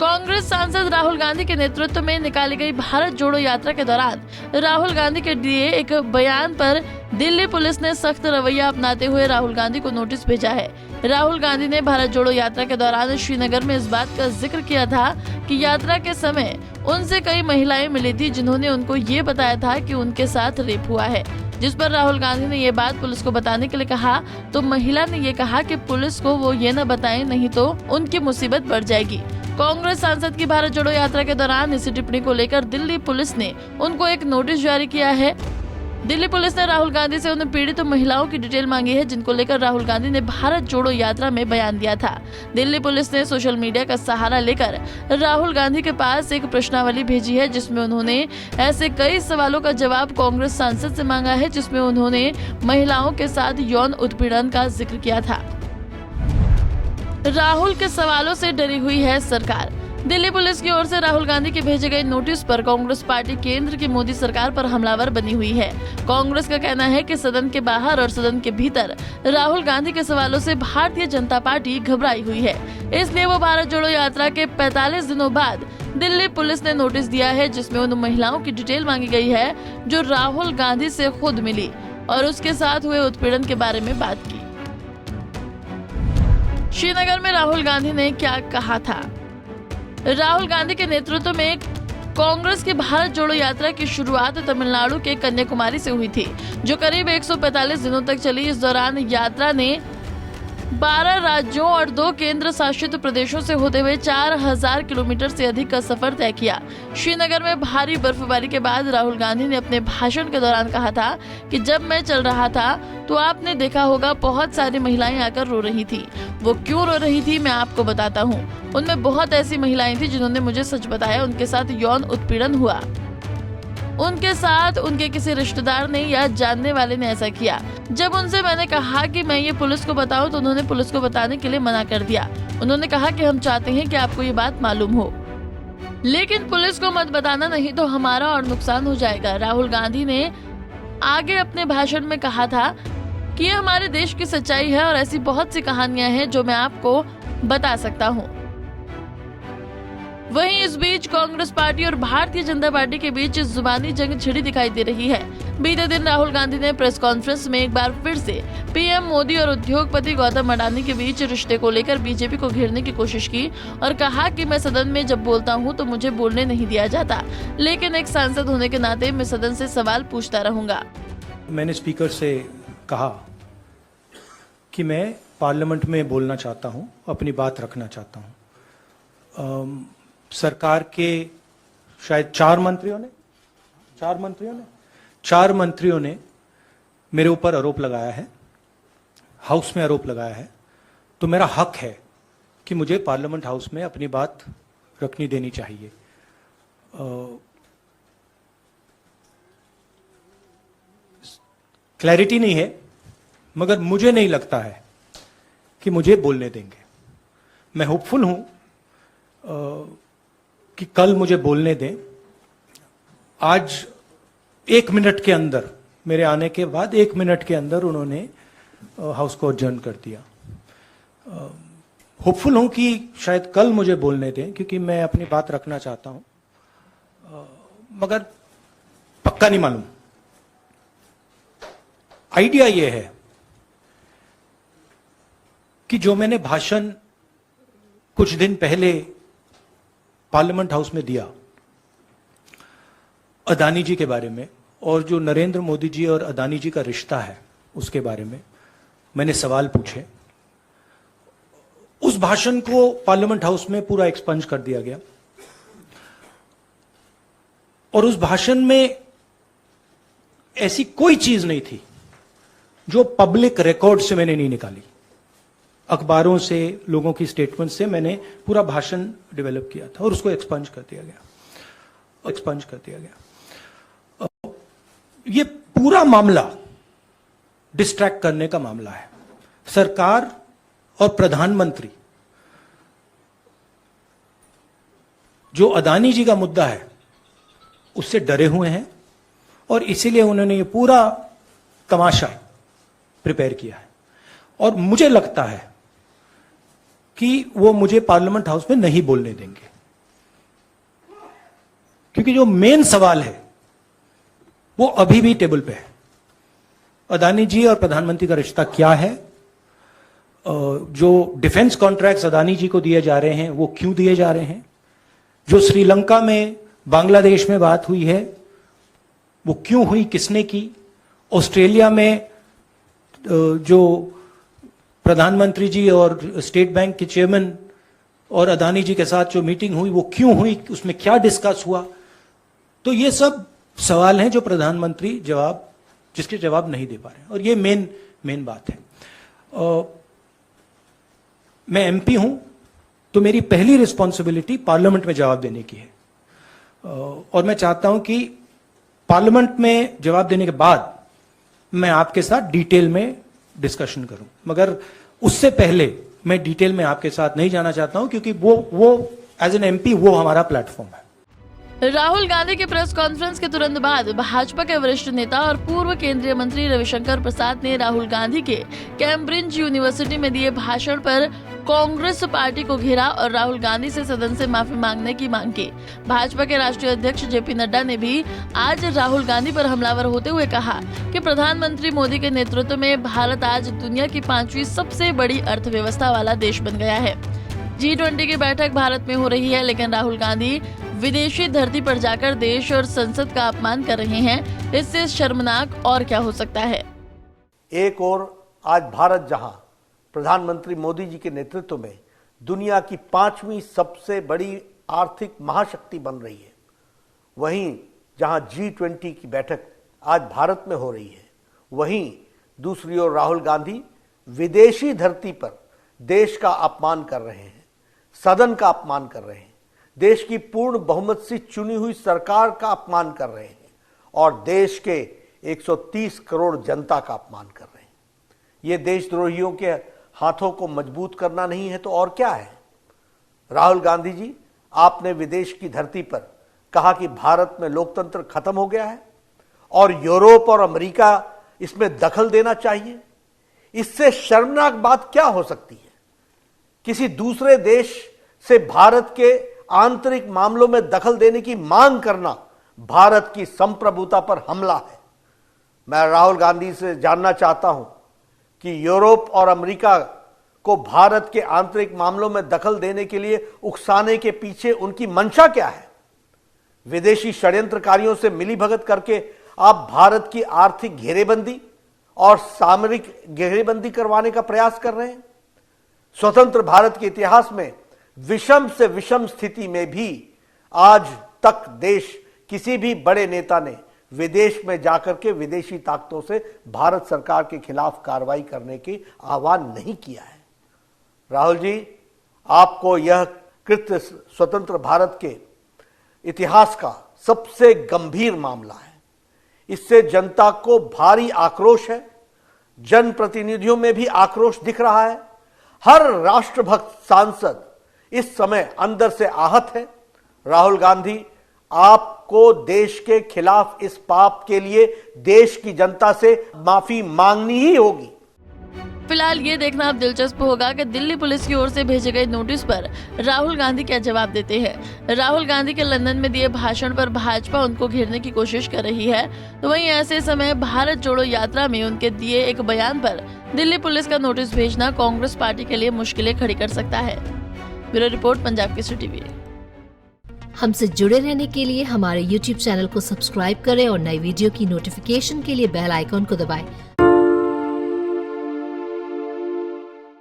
कांग्रेस सांसद राहुल गांधी के नेतृत्व में निकाली गई भारत जोड़ो यात्रा के दौरान राहुल गांधी के दिए एक बयान पर दिल्ली पुलिस ने सख्त रवैया अपनाते हुए राहुल गांधी को नोटिस भेजा है। राहुल गांधी ने भारत जोड़ो यात्रा के दौरान श्रीनगर में इस बात का जिक्र किया था कि यात्रा के समय उनसे कई महिलाएं मिली थी जिन्होंने उनको ये बताया था कि उनके साथ रेप हुआ है, जिस पर राहुल गांधी ने ये बात पुलिस को बताने के लिए कहा तो महिला ने ये कहा कि पुलिस को वो ये न बताएं, नहीं तो उनकी मुसीबत बढ़ जाएगी। कांग्रेस सांसद की भारत जोड़ो यात्रा के दौरान इसी टिप्पणी को लेकर दिल्ली पुलिस ने उनको एक नोटिस जारी किया है। दिल्ली पुलिस ने राहुल गांधी से उन पीड़ित महिलाओं की डिटेल मांगी है जिनको लेकर राहुल गांधी ने भारत जोड़ो यात्रा में बयान दिया था। दिल्ली पुलिस ने सोशल मीडिया का सहारा लेकर राहुल गांधी के पास एक प्रश्नावली भेजी है जिसमें उन्होंने ऐसे कई सवालों का जवाब कांग्रेस सांसद से मांगा है जिसमें उन्होंने महिलाओं के साथ यौन उत्पीड़न का जिक्र किया था। राहुल के सवालों से डरी हुई है सरकार। दिल्ली पुलिस की ओर से राहुल गांधी के भेजे गए नोटिस पर कांग्रेस पार्टी केंद्र की मोदी सरकार पर हमलावर बनी हुई है। कांग्रेस का कहना है कि सदन के बाहर और सदन के भीतर राहुल गांधी के सवालों से भारतीय जनता पार्टी घबराई हुई है, इसलिए वो भारत जोड़ो यात्रा के 45 दिनों बाद दिल्ली पुलिस ने नोटिस दिया है जिसमें उन महिलाओं की डिटेल मांगी गई है जो राहुल गांधी से खुद मिली और उसके साथ हुए उत्पीड़न के बारे में बात की। श्रीनगर में राहुल गांधी ने क्या कहा था? राहुल गांधी के नेतृत्व में कांग्रेस की भारत जोड़ो यात्रा की शुरुआत तमिलनाडु के कन्याकुमारी से हुई थी, जो करीब 145 दिनों तक चली। इस दौरान यात्रा ने 12 राज्यों और 2 केंद्र शासित प्रदेशों से होते हुए 4000 किलोमीटर से अधिक का सफर तय किया। श्रीनगर में भारी बर्फबारी के बाद राहुल गांधी ने अपने भाषण के दौरान कहा था कि जब मैं चल रहा था तो आपने देखा होगा बहुत सारी महिलाएं आकर रो रही थी। वो क्यों रो रही थी मैं आपको बताता हूँ। उनमें बहुत ऐसी महिलाएं थी जिन्होंने मुझे सच बताया, उनके साथ यौन उत्पीड़न हुआ, उनके साथ उनके किसी रिश्तेदार ने या जानने वाले ने ऐसा किया। जब उनसे मैंने कहा कि मैं ये पुलिस को बताऊं तो उन्होंने पुलिस को बताने के लिए मना कर दिया। उन्होंने कहा कि हम चाहते हैं कि आपको ये बात मालूम हो, लेकिन पुलिस को मत बताना, नहीं तो हमारा और नुकसान हो जाएगा। राहुल गांधी ने आगे अपने भाषण में कहा था कि ये हमारे देश की सच्चाई है और ऐसी बहुत सी कहानियां हैं जो मैं आपको बता सकता हूँ। वहीं इस बीच कांग्रेस पार्टी और भारतीय जनता पार्टी के बीच जुबानी जंग छिड़ी दिखाई दे रही है। बीते दिन राहुल गांधी ने प्रेस कॉन्फ्रेंस में एक बार फिर से पीएम मोदी और उद्योगपति गौतम अडानी के बीच रिश्ते को लेकर बीजेपी को घेरने की कोशिश की और कहा कि मैं सदन में जब बोलता हूं तो मुझे बोलने नहीं दिया जाता, लेकिन एक सांसद होने के नाते मैं सदन से सवाल पूछता रहूंगा। मैंने स्पीकर से कहा कि मैं पार्लियामेंट में बोलना चाहता हूं, अपनी बात रखना चाहता हूं। सरकार के शायद 4 मंत्रियों ने मेरे ऊपर आरोप लगाया है, हाउस में आरोप लगाया है, तो मेरा हक है कि मुझे पार्लियामेंट हाउस में अपनी बात रखनी देनी चाहिए। क्लैरिटी नहीं है, मगर मुझे नहीं लगता है कि मुझे बोलने देंगे। मैं होपफुल हूं कि कल मुझे बोलने दें। आज 1 मिनट के अंदर, मेरे आने के बाद 1 मिनट के अंदर उन्होंने हाउस को अडजर्न कर दिया। होपफुल हूं कि शायद कल मुझे बोलने दें क्योंकि मैं अपनी बात रखना चाहता हूं, मगर पक्का नहीं मालूम। आइडिया यह है कि जो मैंने भाषण कुछ दिन पहले पार्लियामेंट हाउस में दिया अदानी जी के बारे में और जो नरेंद्र मोदी जी और अदानी जी का रिश्ता है उसके बारे में मैंने सवाल पूछे। उस भाषण को पार्लियामेंट हाउस में पूरा एक्सपंज कर दिया गया और उस भाषण में ऐसी कोई चीज नहीं थी जो पब्लिक रिकॉर्ड से मैंने नहीं निकाली। अखबारों से, लोगों की स्टेटमेंट से मैंने पूरा भाषण डेवलप किया था और उसको एक्सपंज कर दिया गया। ये पूरा मामला डिस्ट्रैक्ट करने का मामला है। सरकार और प्रधानमंत्री जो अदानी जी का मुद्दा है उससे डरे हुए हैं और इसीलिए उन्होंने ये पूरा तमाशा प्रिपेयर किया है और मुझे लगता है कि वो मुझे पार्लियामेंट हाउस में नहीं बोलने देंगे। क्योंकि जो मेन सवाल है वो अभी भी टेबल पे है। अदानी जी और प्रधानमंत्री का रिश्ता क्या है? जो डिफेंस कॉन्ट्रैक्ट्स अदानी जी को दिए जा रहे हैं वो क्यों दिए जा रहे हैं? जो श्रीलंका में बांग्लादेश में बात हुई है वो क्यों हुई, किसने की? ऑस्ट्रेलिया में जो प्रधानमंत्री जी और स्टेट बैंक के चेयरमैन और अदानी जी के साथ जो मीटिंग हुई वो क्यों हुई, उसमें क्या डिस्कस हुआ? तो ये सब सवाल हैं जो प्रधानमंत्री जिसके जवाब नहीं दे पा रहे हैं, और ये मेन बात है। मैं एमपी हूं तो मेरी पहली रिस्पॉन्सिबिलिटी पार्लियामेंट में जवाब देने की है, और मैं चाहता हूं कि पार्लियामेंट में जवाब देने के बाद मैं आपके साथ डिटेल में डिस्कशन करूं, मगर उससे पहले मैं डिटेल में आपके साथ नहीं जाना चाहता हूं, क्योंकि वो एज एन एमपी वो हमारा प्लेटफॉर्म है। राहुल गांधी के प्रेस कॉन्फ्रेंस के तुरंत बाद भाजपा के वरिष्ठ नेता और पूर्व केंद्रीय मंत्री रविशंकर प्रसाद ने राहुल गांधी के कैम्ब्रिज यूनिवर्सिटी में दिए भाषण पर कांग्रेस पार्टी को घेरा और राहुल गांधी से सदन से माफी मांगने की मांग की। भाजपा के राष्ट्रीय अध्यक्ष जेपी नड्डा ने भी आज राहुल गांधी पर हमलावर होते हुए कहा कि प्रधानमंत्री मोदी के नेतृत्व में भारत आज दुनिया की 5वीं सबसे बड़ी अर्थव्यवस्था वाला देश बन गया है। G20 की बैठक भारत में हो रही है, लेकिन राहुल गांधी विदेशी धरती पर जाकर देश और संसद का अपमान कर रहे हैं। इससे शर्मनाक और क्या हो सकता है? एक और आज भारत जहां प्रधानमंत्री मोदी जी के नेतृत्व में दुनिया की 5वीं सबसे बड़ी आर्थिक महाशक्ति बन रही है, वहीं जहां G20 की बैठक आज भारत में हो रही है, वहीं दूसरी ओर राहुल गांधी विदेशी धरती पर देश का अपमान कर रहे हैं, सदन का अपमान कर रहे हैं, देश की पूर्ण बहुमत से चुनी हुई सरकार का अपमान कर रहे हैं और देश के 130 करोड़ जनता का अपमान कर रहे हैं। ये देशद्रोहियों के हाथों को मजबूत करना नहीं है तो और क्या है? राहुल गांधी जी, आपने विदेश की धरती पर कहा कि भारत में लोकतंत्र खत्म हो गया है और यूरोप और अमेरिका इसमें दखल देना चाहिए। इससे शर्मनाक बात क्या हो सकती है? किसी दूसरे देश से भारत के आंतरिक मामलों में दखल देने की मांग करना भारत की संप्रभुता पर हमला है। मैं राहुल गांधी से जानना चाहता हूं कि यूरोप और अमेरिका को भारत के आंतरिक मामलों में दखल देने के लिए उकसाने के पीछे उनकी मंशा क्या है? विदेशी षड्यंत्रकारियों से मिलीभगत करके आप भारत की आर्थिक घेरेबंदी और सामरिक घेरेबंदी करवाने का प्रयास कर रहे हैं। स्वतंत्र भारत के इतिहास में विषम से विषम स्थिति में भी आज तक देश किसी भी बड़े नेता ने विदेश में जाकर के विदेशी ताकतों से भारत सरकार के खिलाफ कार्रवाई करने की आह्वान नहीं किया है। राहुल जी, आपको यह कृत्य स्वतंत्र भारत के इतिहास का सबसे गंभीर मामला है। इससे जनता को भारी आक्रोश है, जनप्रतिनिधियों में भी आक्रोश दिख रहा है। हर राष्ट्रभक्त सांसद इस समय अंदर से आहत है। राहुल गांधी, आपको देश के खिलाफ इस पाप के लिए देश की जनता से माफी मांगनी ही होगी। फिलहाल ये देखना अब दिलचस्प होगा कि दिल्ली पुलिस की ओर से भेजे गए नोटिस पर राहुल गांधी क्या जवाब देते हैं। राहुल गांधी के लंदन में दिए भाषण पर भाजपा उनको घेरने की कोशिश कर रही है, तो वहीं ऐसे समय भारत जोड़ो यात्रा में उनके दिए एक बयान पर दिल्ली पुलिस का नोटिस भेजना कांग्रेस पार्टी के लिए मुश्किलें खड़ी कर सकता है। Bureau report, Punjab Kesari TV. हमसे जुड़े रहने के लिए हमारे YouTube चैनल को सब्सक्राइब करें और नई वीडियो की नोटिफिकेशन के लिए बेल आइकॉन को दबाएं।